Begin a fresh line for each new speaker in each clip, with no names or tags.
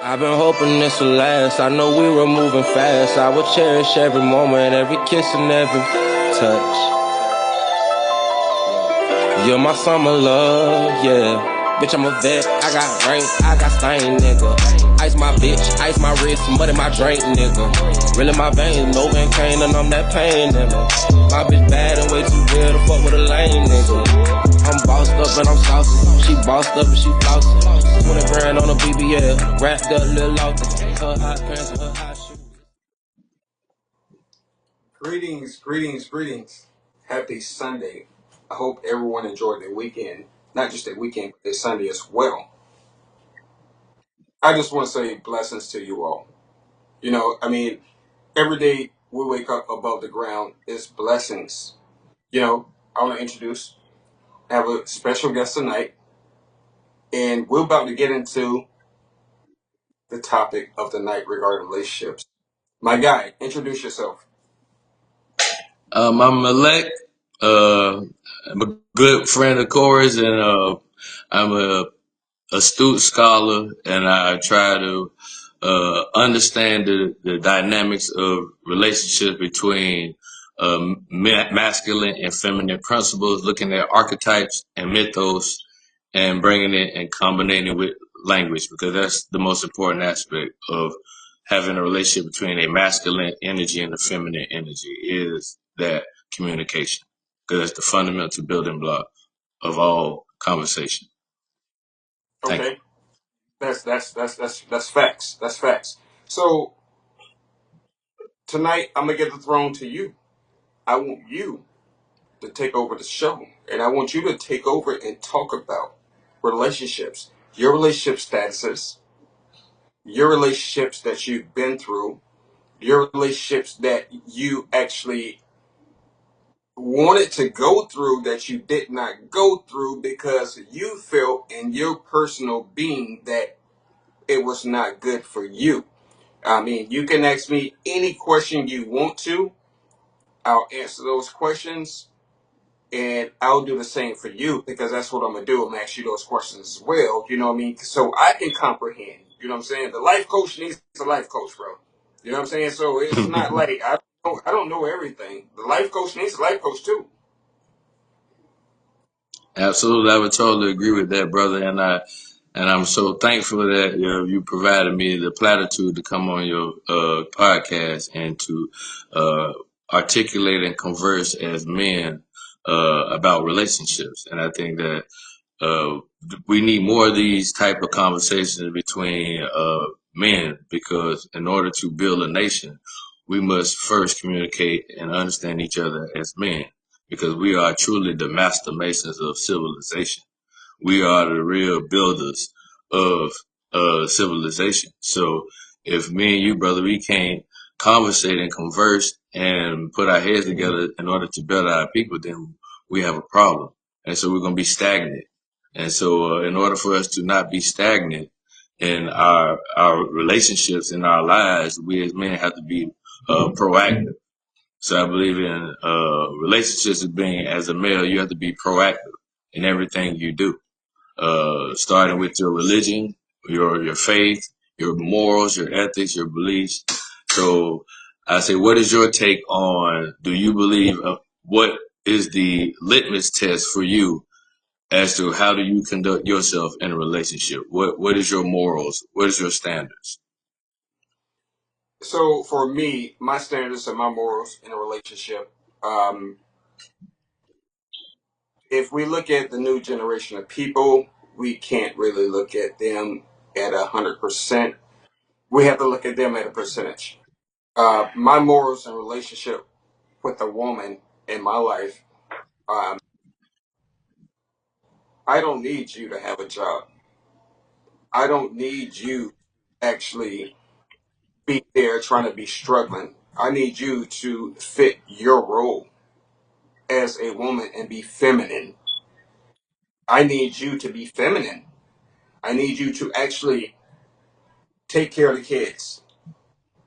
I've been hoping this will last. I know we were moving fast. I would cherish every moment, every kiss and every touch. You're my summer love, yeah. Bitch, I'm a vet. I got rank, I got stain, nigga. Ice my bitch, ice my wrist, mud in my drink, nigga. Real in my veins, no Novocaine, and I'm that pain, nigga. My bitch bad and way too real to fuck with a lame, nigga. I'm bossed up and I'm saucy. She bossed up and she flossy. 20 grand on a BBL, wrapped up, little lost. Her hot pants and her hot shoes.
Greetings. Happy Sunday. I hope everyone enjoyed their weekend. Not just their weekend, but their Sunday as well. I just want to say blessings to you all. Every day we wake up above the ground is blessings. I want to have a special guest tonight, and we're about to get into the topic of the night regarding relationships. My guy, introduce yourself.
I'm Malek. I'm a good friend of Corey's, and I'm a astute scholar, and I try to understand the dynamics of relationships between masculine and feminine principles, looking at archetypes and mythos, and bringing it and combining it with language, because that's the most important aspect of having a relationship between a masculine energy and a feminine energy is that communication, because that's the fundamental building block of all conversation. Thank you.
Okay, that's facts. That's facts. So tonight I'm gonna give the throne to you. I want you to take over the show. And I want you to take over and talk about relationships, your relationship statuses, your relationships that you've been through, your relationships that you actually wanted to go through that you did not go through because you felt in your personal being that it was not good for you. I mean, you can ask me any question you want to. I'll answer those questions. And I'll do the same for you because that's what I'm gonna do. I'm gonna ask you those questions as well. You know what I mean? So I can comprehend. You know what I'm saying? The life coach needs a life coach, bro. You know what I'm saying? So it's not like I don't know everything. The life coach needs a life coach too.
Absolutely, I would totally agree with that, brother. And I'm so thankful that you provided me the platitude to come on your podcast and to uh, articulate and converse as men about relationships. And I think that uh, we need more of these type of conversations between men, because in order to build a nation, we must first communicate and understand each other as men, because we are truly the master masons of civilization. We are the real builders of civilization. So if me and you, brother, we can't conversate and converse and put our heads together in order to build our people, then we have a problem. And so we're going to be stagnant. And so in order for us to not be stagnant in our relationships in our lives, we as men have to be proactive. So I believe in relationships as being, as a male, you have to be proactive in everything you do, starting with your religion, your faith, your morals, your ethics, your beliefs. So I say, what is your take on? Do you believe what is the litmus test for you as to how do you conduct yourself in a relationship? What is your morals? What is your standards?
So for me, my standards and my morals in a relationship. Um, if we look at the new generation of people, we can't really look at them at 100%. We have to look at them at a percentage. My morals and relationship with a woman in my life, um, I don't need you to have a job. I don't need you to actually be there trying to be struggling. I need you to fit your role as a woman and be feminine. I need you to be feminine. I need you to actually take care of the kids.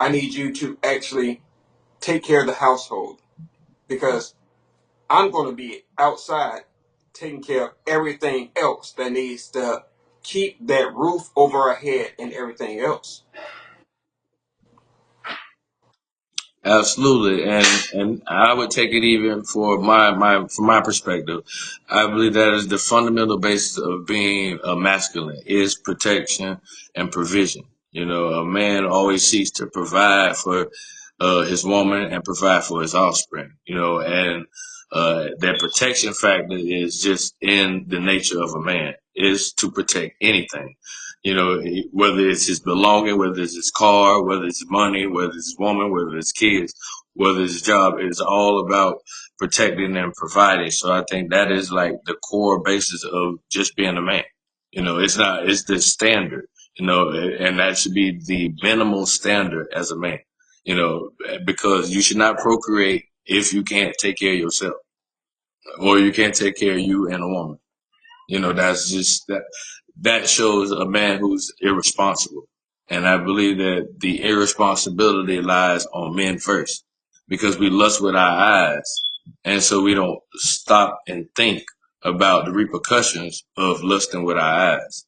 I need you to actually take care of the household because I'm going to be outside taking care of everything else that needs to keep that roof over our head and everything else.
Absolutely, and I would take it even for from my perspective. I believe that is the fundamental basis of being a masculine is protection and provision. You know, a man always seeks to provide for his woman and provide for his offspring. You know, and that protection factor is just in the nature of a man is to protect anything. You know, whether it's his belonging, whether it's his car, whether it's money, whether it's his woman, whether it's kids, whether it's his job, it's all about protecting and providing. So I think that is like the core basis of just being a man. You know, it's the standard, you know, and that should be the minimal standard as a man, you know, because you should not procreate if you can't take care of yourself or you can't take care of you and a woman. You know, that's just that shows a man who's irresponsible. And I believe that the irresponsibility lies on men first because we lust with our eyes. And so we don't stop and think about the repercussions of lusting with our eyes.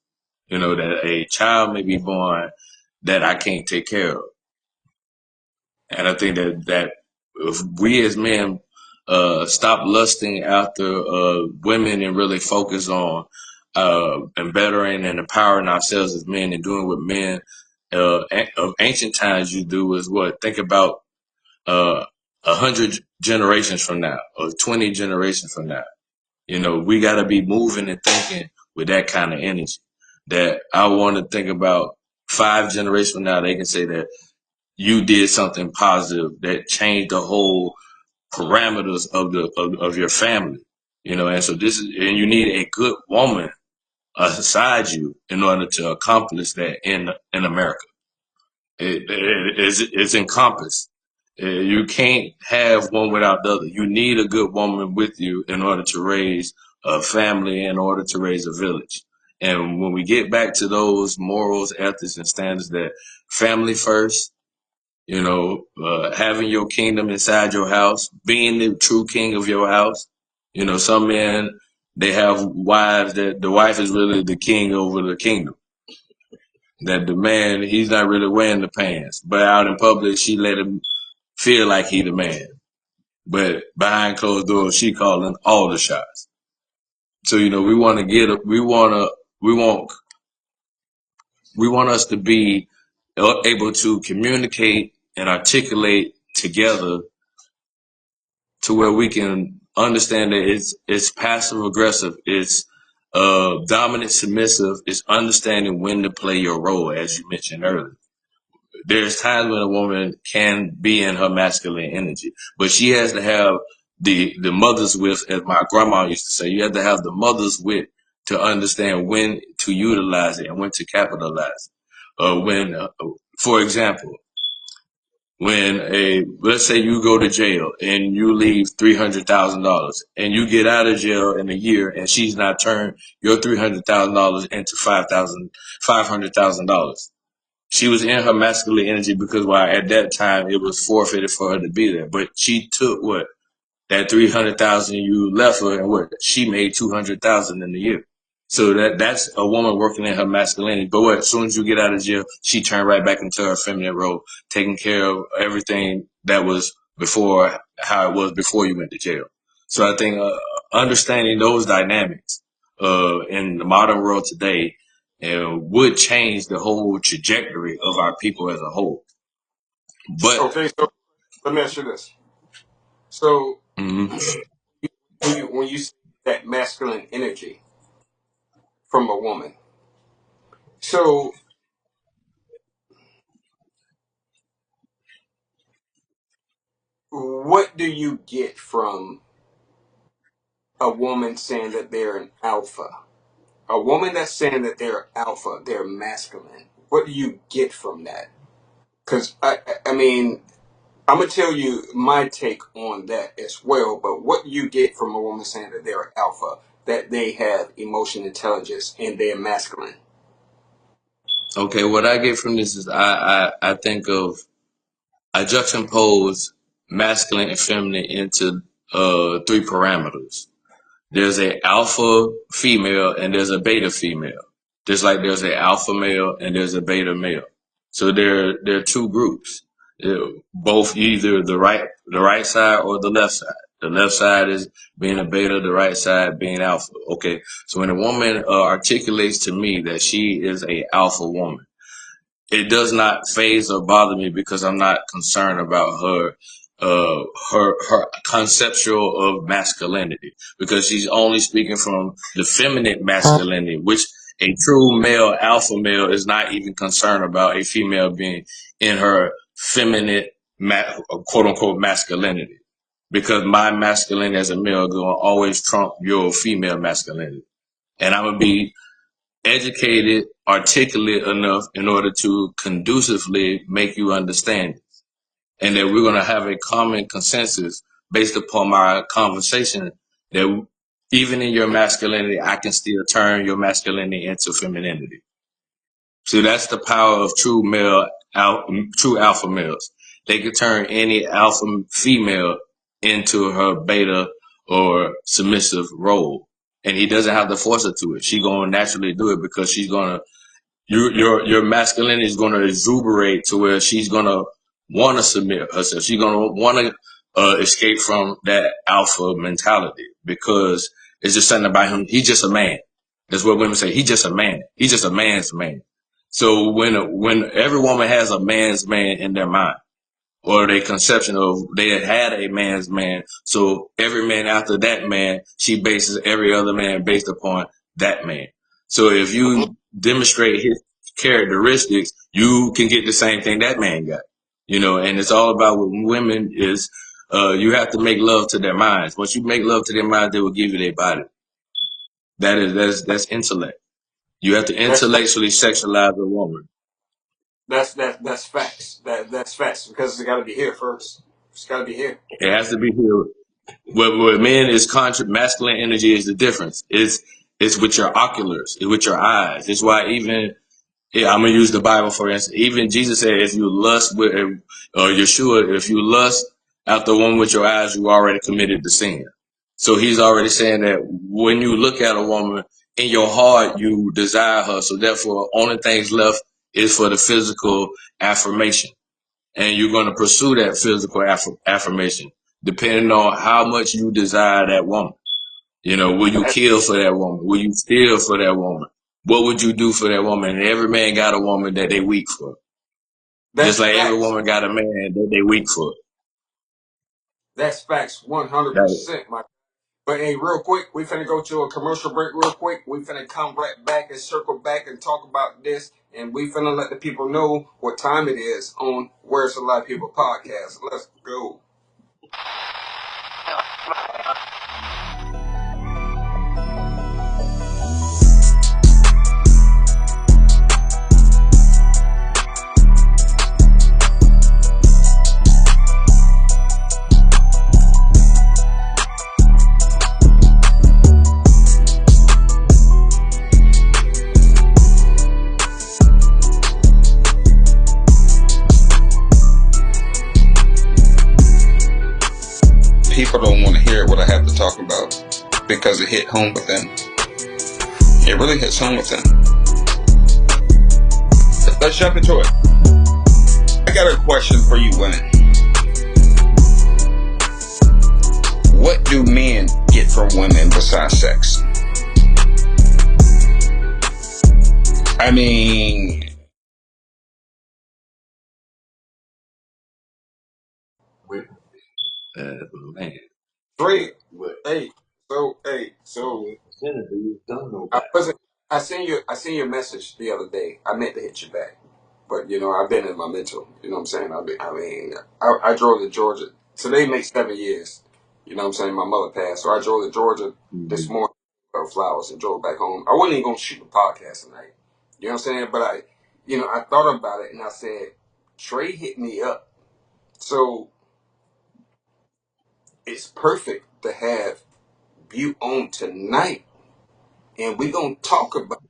You know, that a child may be born that I can't take care of. And I think that if we as men stop lusting after women and really focus on and bettering and empowering ourselves as men and doing what men of ancient times you do is what? Think about 100 generations from now or 20 generations from now. You know, we got to be moving and thinking with that kind of energy. That I want to think about 5 generations from now, they can say that you did something positive that changed the whole parameters of your family, you know. And so and you need a good woman beside you in order to accomplish that in America. It's encompassed. You can't have one without the other. You need a good woman with you in order to raise a family, in order to raise a village. And when we get back to those morals, ethics, and standards that family first, you know, having your kingdom inside your house, being the true king of your house. You know, some men, they have wives that the wife is really the king over the kingdom. That the man, he's not really wearing the pants, but out in public, she let him feel like he the man. But behind closed doors, she calling all the shots. So, you know, we want us to be able to communicate and articulate together to where we can understand that it's passive aggressive, it's dominant submissive, it's understanding when to play your role, as you mentioned earlier. There's times when a woman can be in her masculine energy, but she has to have the mother's wit, as my grandma used to say. You have to have the mother's wit to understand when to utilize it and when to capitalize. For example, let's say you go to jail and you leave $300,000 and you get out of jail in a year and she's not turned your $300,000 into $500,000. She was in her masculine energy because at that time it was forfeited for her to be there. But she took that 300,000 you left her, and she made 200,000 in the year. So that's a woman working in her masculinity. But as soon as you get out of jail, she turned right back into her feminine role, taking care of everything that was before, how it was before you went to jail. So I think understanding those dynamics in the modern world today would change the whole trajectory of our people as a whole. But
Okay, so let me ask you this. So
mhm.
when you see that masculine energy from a woman, so what do you get from a woman saying that they're an alpha? A woman that's saying that they're alpha, they're masculine. What do you get from that? Because I mean, I'm gonna tell you my take on that as well. But what do you get from a woman saying that they're alpha, that they have emotion intelligence, and they're masculine?
Okay, what I get from this is I think of I juxtapose masculine and feminine into 3 parameters. There's a alpha female and there's a beta female. Just like there's an alpha male and there's a beta male. So there are two groups. Both either the right side or the left side. The left side is being a beta, the right side being alpha. Okay. So when a woman articulates to me that she is a alpha woman, it does not phase or bother me because I'm not concerned about her conceptual of masculinity, because she's only speaking from the feminine masculinity, which a true male alpha male is not even concerned about a female being in her feminine quote unquote masculinity, because my masculinity as a male going to always trump your female masculinity, and I'm gonna be educated, articulate enough in order to conducively make you understand it. And that we're going to have a common consensus based upon my conversation that even in your masculinity, I can still turn your masculinity into femininity. So that's the power of true alpha males. They can turn any alpha female into her beta or submissive role. And he doesn't have to force her to it. She's going to naturally do it because she's going to, your masculinity is going to exuberate to where she's going to want to submit herself. She's going to want to escape from that alpha mentality because it's just something about him. He's just a man. That's what women say. He's just a man. He's just a man's man. So when every woman has a man's man in their mind, or their conception of they had a man's man, so every man after that man, she bases every other man based upon that man. So if you demonstrate his characteristics, you can get the same thing that man got. And it's all about what women is. You have to make love to their minds. Once you make love to their minds, they will give you their body. That's intellect. You have to
That's
intellectually sexualize a woman.
that's facts. That's facts because it's got to be here first. It's got to be here.
It has to be here. What men is masculine energy is the difference. It's with your oculars, it's with your eyes. It's why even I'm gonna use the Bible for instance. Even Jesus said, if you lust with, or Yeshua, if you lust after one with your eyes, you already committed the sin. So he's already saying that when you look at a woman in your heart, you desire her. So therefore, only things left is for the physical affirmation, and you're going to pursue that physical affirmation depending on how much you desire that woman. Will you kill for that woman? Will you steal for that woman? What would you do for that woman? And every man got a woman that they weak for.
That's
Just like every
facts.
woman got a man that they weak for.
That's facts.
That-
100%, Mike. But hey, real quick, we finna go to a commercial break real quick. We finna come right back and circle back and talk about this. And we finna let the people know what time it is on Where's a Lot of People podcast. Let's go. People don't want to hear what I have to talk about because it hit home with them. It really hits home with them. Let's jump into it. I got a question for you women. What do men get from women besides sex? I mean,
man.
Three.
What
Hey, so
percentage do you don't know
I
about?
wasn't. I seen your message the other day. I meant to hit you back, but I've been in my mental. You know what I'm saying? I drove to Georgia. Today makes 7 years. You know what I'm saying? My mother passed, so I drove to Georgia this morning for flowers and drove back home. I wasn't even gonna shoot the podcast tonight. You know what I'm saying? But I thought about it and I said, Trey hit me up, so it's perfect to have you on tonight, and we gonna talk about.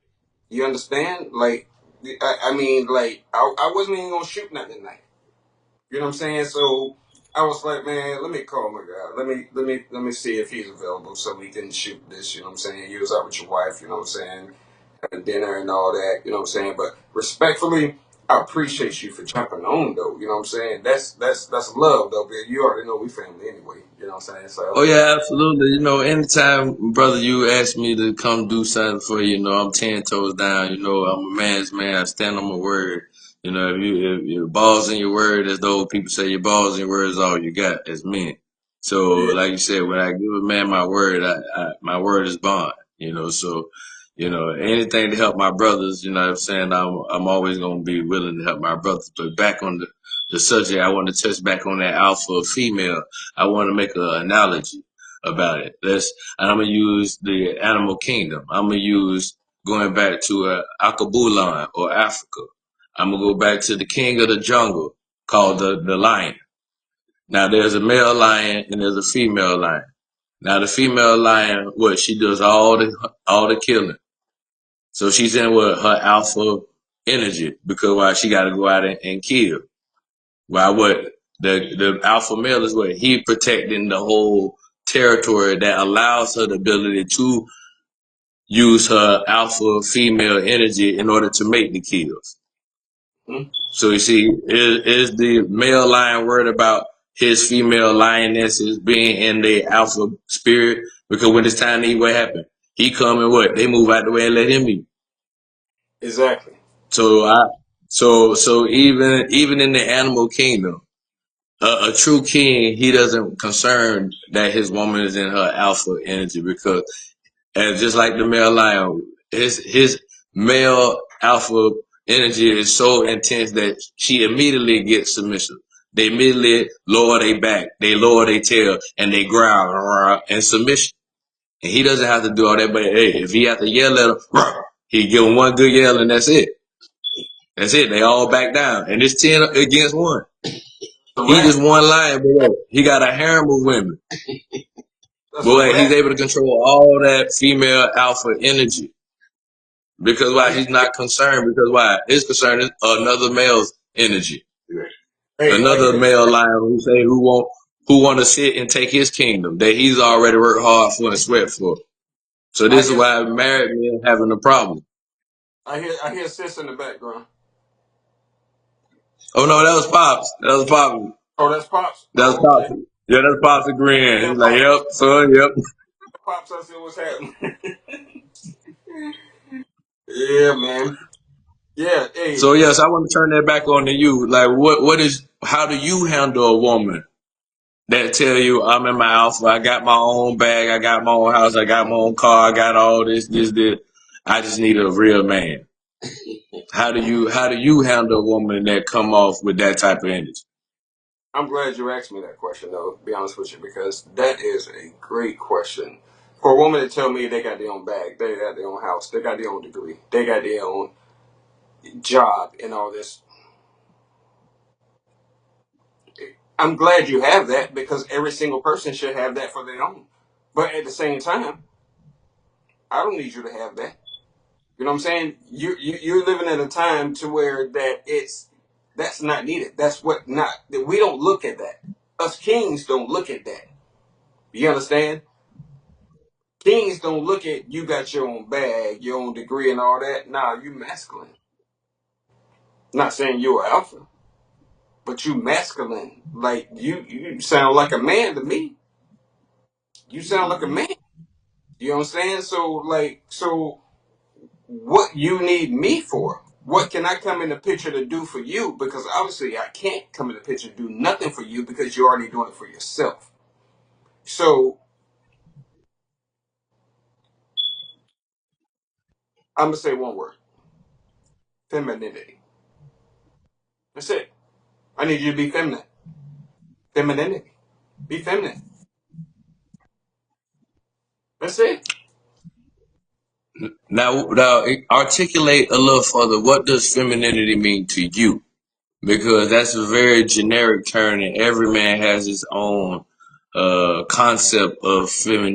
You understand? Like, I wasn't even gonna shoot nothing tonight. You know what I'm saying? So I was like, man, let me call my guy. Let me see if he's available so we can shoot this. You know what I'm saying? You was out with your wife. You know what I'm saying? dinner and all that, you know what I'm saying? But respectfully, I appreciate you for jumping on though, you know what I'm saying? That's love though, man. You already know we family anyway, you know what I'm saying?
Oh
So
yeah, absolutely. You know, anytime, brother, you ask me to come do something for you, you know, I'm 10 toes down. You know, I'm a man's man. I stand on my word. You know, if your balls in your word, as the old people say, your balls in your word is all you got as men. So,
yeah,
like you said, when I give a man my word, my word is bond. You know, so anything to help my brothers. You know, what I'm saying I'm always gonna be willing to help my brothers. But back on the subject, I want to touch back on that alpha female. I want to make an analogy about it. And I'm gonna use the animal kingdom. I'm gonna use going back to Akabulan or Africa. I'm gonna go back to the king of the jungle called the lion. Now there's a male lion and there's a female lion. Now the female lion, what she does all the killing. So she's in with her alpha energy because why she got to go out and kill. Why what the alpha male is what he protecting the whole territory that allows her the ability to use her alpha female energy in order to make the kills.
hmm?
So you see, is the male lion worried about his female lionesses being in the alpha spirit? Because when it's time to eat, what happened? He come and what? They move out the way and let him eat.
exactly.
So so even in the animal kingdom, a true king, he doesn't concern that his woman is in her alpha energy because, and just like the male lion, his male alpha energy is so intense that she immediately gets submission. They immediately lower their back, they lower their tail, and they growl in submission. And he doesn't have to do all that, but hey, if he have to yell at him, he give him one good yell and that's it. That's it. They all back down, and it's 10 against 1.
A
He
wrap.
just one lion, but he got a harem of women.
That's a
Boy, he's
wrap.
able to control all that female alpha energy. Because why?
Hey,
He's not concerned. Because why? His concern is another male's energy.
I
Another
hear
male lion who want to sit and take his kingdom that he's already worked hard for and sweat for. So
I
this is
hear
why married men having a problem.
I hear sis in the background.
Oh no, that was Pops. That was Pops.
Oh, that's Pops.
That was
Oh, okay.
Pops. Yeah, that's Pops agreeing.
Yeah,
He's like,
Pops.
yep, son, yep.
Pops, I said what's happening. Yeah, man. Yeah, hey.
So yes, I want to turn that back on to you. Like, how do you handle a woman that tell you I'm in my alpha, I got my own bag, I got my own house, I got my own car, I got all this. I just need a real man. How do you handle a woman that come off with that type of energy?
I'm glad you asked me that question, though, to be honest with you, because that is a great question. For a woman to tell me they got their own bag, they got their own house, they got their own degree, they got their own job, and all this, I'm glad you have that because every single person should have that for their own. But at the same time, I don't need you to have that. You know what I'm saying? You're living in a time to where that's not needed. That's what not that we don't look at that. Us kings don't look at that. You understand? Kings don't look at you got your own bag, your own degree, and all that. Nah, you masculine. Not saying you're alpha, but you masculine. Like you sound like a man to me. You sound like a man. You know what I'm saying? So what you need me for? What can I come in the picture to do for you? Because obviously I can't come in the picture to do nothing for you because you're already doing it for yourself. So I'm gonna say one word: femininity. That's it. I need you to be feminine. Femininity. Be feminine. That's it.
Now, articulate a little further. What does femininity mean to you? Because that's a very generic term, and every man has his own concept of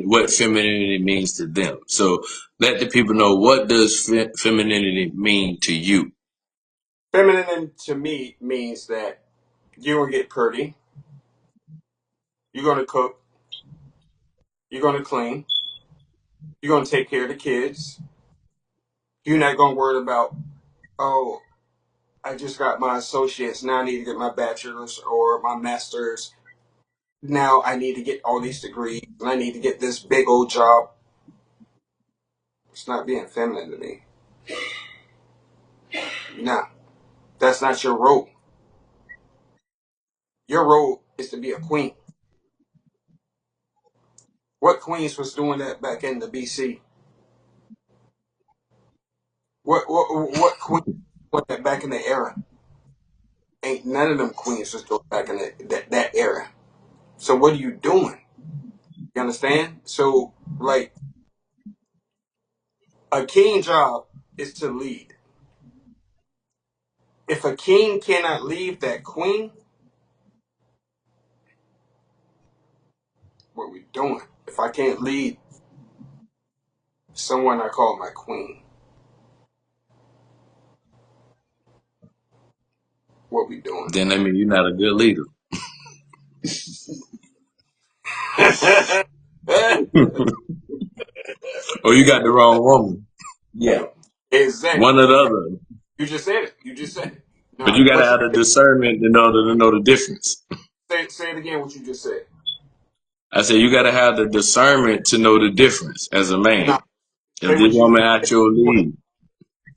what femininity means to them. So let the people know, what does femininity mean to you?
Feminine to me means that you're gonna get pretty, you're gonna cook, you're gonna clean, you're gonna take care of the kids, You're not gonna worry about, oh, I just got my associates. Now I need to get my bachelor's or my master's. Now I need to get all these degrees and I need to get this big old job. It's not being feminine to me. Nah, that's not your role. Your role is to be a queen. What queens was doing that back in the BC? What queen was that back in the era? Ain't none of them queens was doing back in that era. So what are you doing? You understand? So like a king job is to lead. If a king cannot leave that queen, what we doing? If I can't lead someone I call my queen, what we doing?
Then that means you're not a good leader. Or you got the wrong woman.
Yeah.
Exactly.
One or the other.
You just said it. You just said it.
But
No,
you gotta
what you
have the discernment in order to know the difference.
say it again. What you just said.
I said you gotta have the discernment to know the difference as a man.
No,
If
say
this
what you
woman out your league,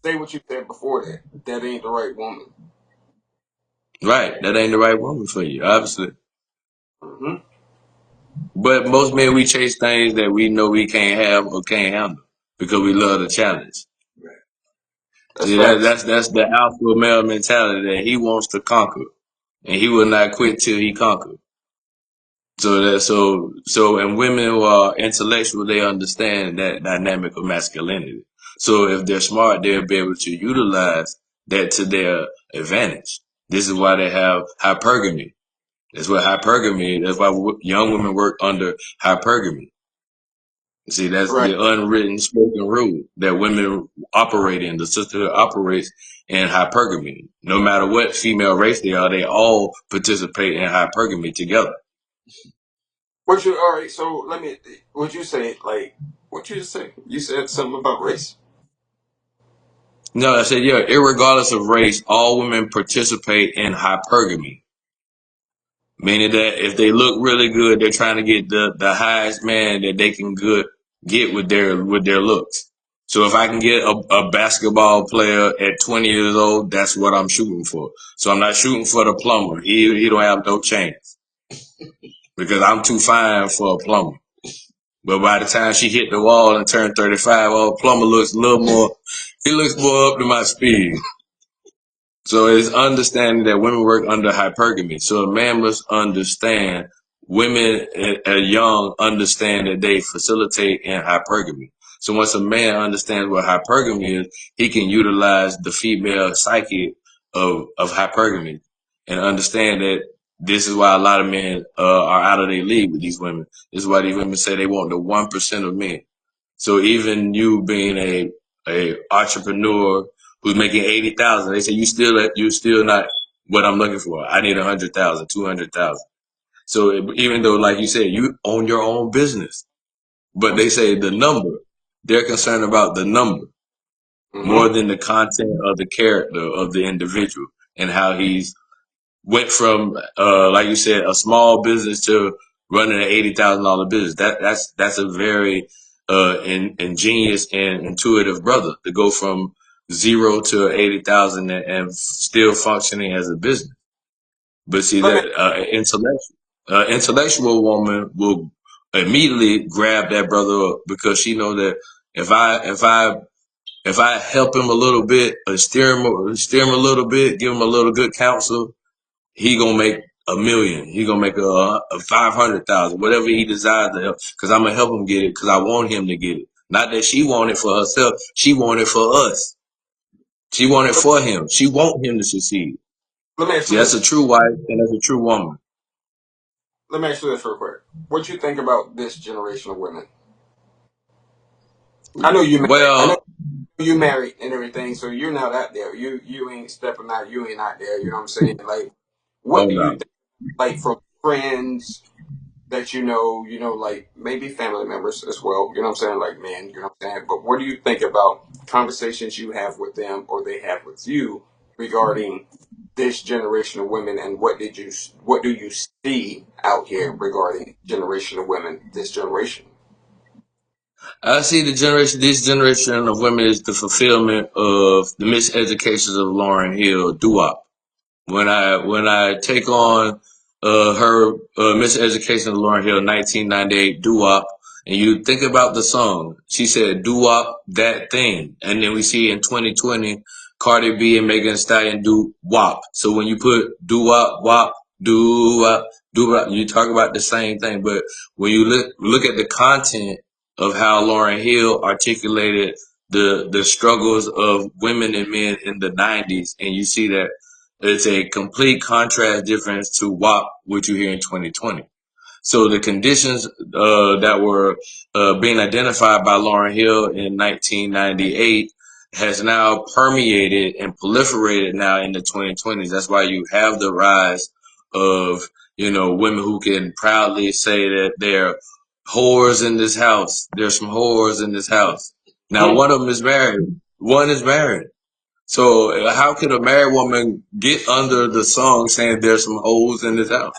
say what you said before that. That ain't the right woman.
right, that ain't the right woman for you, obviously.
Hmm.
But most men, we chase things that we know we can't have or can't handle because we love the challenge.
That's
See,
facts.
that's the alpha male mentality that he wants to conquer, and he will not quit till he conquers. And women who are intellectual, they understand that dynamic of masculinity. So if they're smart, they'll be able to utilize that to their advantage. This is why they have hypergamy. That's what hypergamy. That's why young women work under hypergamy. See, that's
Right.
the unwritten spoken rule that women operate in. The sisterhood operates in hypergamy. No matter what female race they are, they all participate in hypergamy together.
What you all right? So let me. What you say? Like what you just say? You said something about race.
No, I said, yeah, irregardless of race, all women participate in hypergamy. Meaning that if they look really good, they're trying to get the highest man that they can get with their looks. So if I can get a basketball player at 20 years old, that's what I'm shooting for. So I'm not shooting for the plumber. He don't have no chance because I'm too fine for a plumber. But by the time she hit the wall and turned 35, oh, plumber looks a little more. He looks more up to my speed. So it's understanding that women work under hypergamy. So a man must understand women at young understand that they facilitate in hypergamy. So once a man understands what hypergamy is, he can utilize the female psyche of hypergamy and understand that this is why a lot of men are out of their league with these women. This is why these women say they want the 1% of men. So even you being a entrepreneur who's making 80,000, they say you still not what I'm looking for. I need 100,000, 200,000. So even though, like you said, you own your own business, but they say the number, they're concerned about the number more
Mm-hmm.
than the content of the character of the individual and how he's went from, like you said, a small business to running an $80,000 business. That's a very ingenious and intuitive brother to go from zero to 80,000 and still functioning as a business. But see
Let me.
that intellectual woman will immediately grab that brother up because she know that if I help him a little bit, steer him a little bit, give him a little good counsel, he gonna make a million. He gonna make a 500,000, whatever he desires to help. Cause I'm gonna help him get it. Cause I want him to get it. Not that she want it for herself. She want it for us. She want it for him. She want him to succeed.
Let me ask
See,
you
that's a
this.
true wife and that's a true woman.
Let me ask you this real quick. What you think about this generation of women? I know you married. I know
Well,
you married and everything, so you're not out there. You ain't stepping out. You ain't out there. You know what I'm saying? Like, what
oh
do you
no.
think? Like from friends that like maybe family members as well. You know what I'm saying? Like men. You know what I'm saying? But what do you think about conversations you have with them or they have with you regarding this generation of women, and what do you see out here regarding generation of women, this generation?
I see this generation of women is the fulfillment of the miseducations of Lauren Hill doo-wop. When I take on her Miseducation of Lauren Hill 1998 doo-wop, and you think about the song, she said doo-wop that thing, and then we see in 2020 Cardi B and Megan Thee Stallion do wop. So when you put doo-wop wop doo-wop doo-wop, you talk about the same thing. But when you look at the content of how Lauren Hill articulated the struggles of women and men in the 90s, and you see that it's a complete contrast difference to WAP, which you hear in 2020. So the conditions that were being identified by Lauren Hill in 1998 has now permeated and proliferated now in the 2020s. That's why you have the rise of, women who can proudly say that they're whores in this house. There's some whores in this house. Now, one of them is married. One is married. So how could a married woman get under the song saying there's some hoes in this house?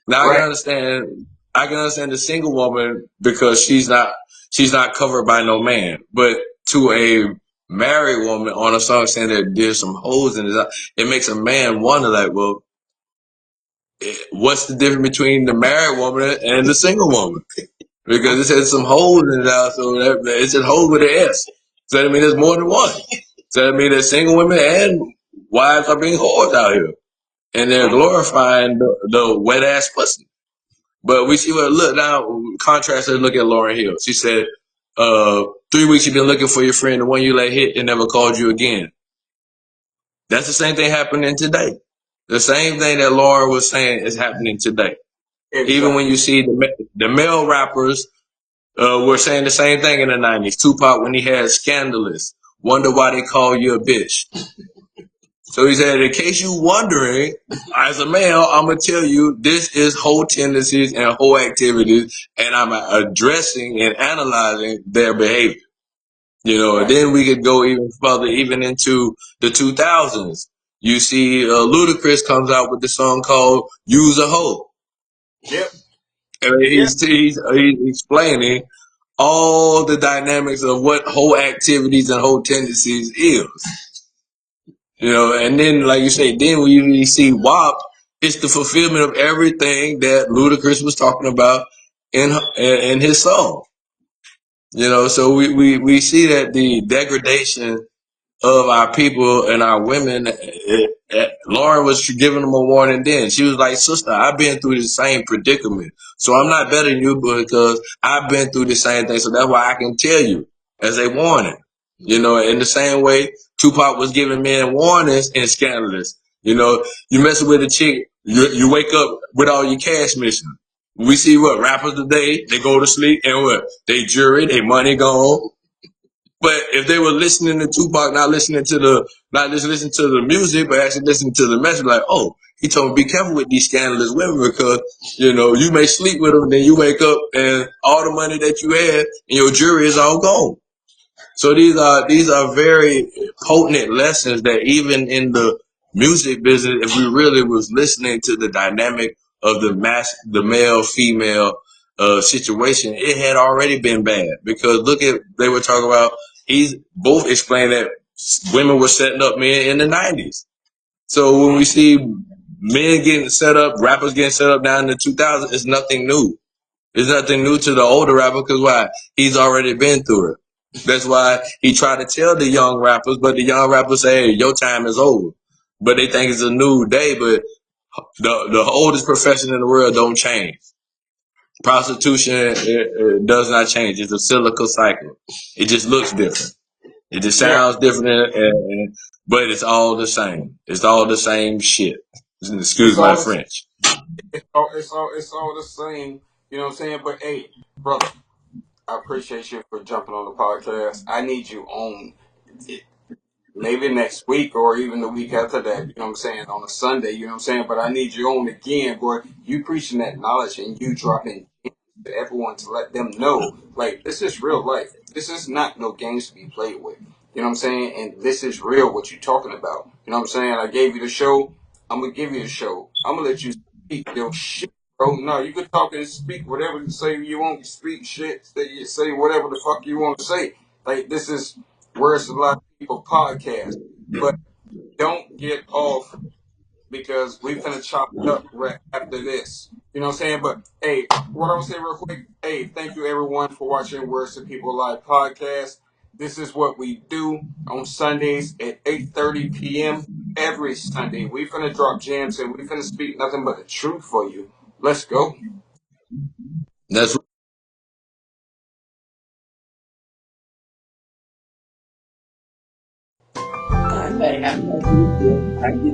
Now
Right.
I can understand the single woman because she's not covered by no man. But to a married woman on a song saying that there's some hoes in this house, it makes a man wonder, like, well, what's the difference between the married woman and the single woman? Because it says some hoes in the house, so it says hoes with an S. So that means there's more than one. So that means that single women and wives are being whores out here, and they're glorifying the wet ass pussy. But we see what look now. Contrast. Look at Lauren Hill. She said, 3 weeks you've been looking for your friend, the one you let hit and never called you again. That's the same thing happening today. The same thing that Lauren was saying is happening today.
Exactly.
Even when you see the male rappers were saying the same thing in the 90s. Tupac, when he had Scandalous, wonder why they call you a bitch. So he said, in case you wondering, as a male, I'm going to tell you this is whole tendencies and whole activities, and I'm addressing and analyzing their behavior. And then we could go even further, even into the 2000s. You see Ludacris comes out with the song called Use a Hoe.
Yep.
And he's explaining all the dynamics of what whole activities and whole tendencies is. And then, like you say, then when you see WAP, it's the fulfillment of everything that Ludacris was talking about in his song. So we see that the degradation of our people and our women. Lauren was giving them a warning then. She was like, sister, I've been through the same predicament. So I'm not better than you because I've been through the same thing. So that's why I can tell you as a warning. In the same way Tupac was giving men warnings in Scandalous. You messing with a chick, you wake up with all your cash missing. We see what rappers today, they go to sleep and what? They jury, they money gone. But if they were listening to Tupac, not just listening to the music, but actually listening to the message, like, oh, he told me be careful with these scandalous women because, you may sleep with them, then you wake up and all the money that you had and your jewelry is all gone. So these are very potent lessons that even in the music business, if we really was listening to the dynamic of the male female situation, it had already been bad. Because they were talking about, he's both explained that women were setting up men in the 90s. So when we see men getting set up, rappers getting set up now in the 2000s, it's nothing new. It's nothing new to the older rapper because why? He's already been through it. That's why he tried to tell the young rappers, but the young rappers say, hey, your time is over. But they think it's a new day, but the oldest profession in the world don't change. Prostitution it does not change. It's a cyclical cycle. It just looks different. It just sounds different, but it's all the same. It's all the same shit. Excuse my French.
It's all the same. You know what I'm saying? But hey, brother, I appreciate you for jumping on the podcast. I need you on maybe next week or even the week after that, you know what I'm saying, on a Sunday, you know what I'm saying? But I need you on again, boy. You preaching that knowledge and you dropping to everyone to let them know, like, this is real life. This is not no games to be played with. You know what I'm saying? And this is real, what you're talking about. You know what I'm saying? I gave you the show. I'm going to give you the show. I'm going to let you speak your shit, bro. No, you can talk and speak whatever you say you want. Speak shit. Say whatever the fuck you want to say. Like, this is Words to a Lot of People podcast. But don't get off because we finna chop it up right after this. You know what I'm saying? But hey, what I'm gonna say real quick, hey, thank you everyone for watching Words to People Live podcast. This is what we do on Sundays at 8:30 p.m. every Sunday. We finna drop jams and we finna speak nothing but the truth for you. Let's go.
That's
You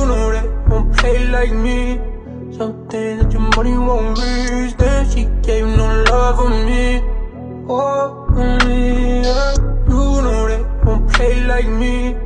know that won't play like me. Something that your money won't reach. Then she gave no love for me. Oh, yeah. You know that won't play like me.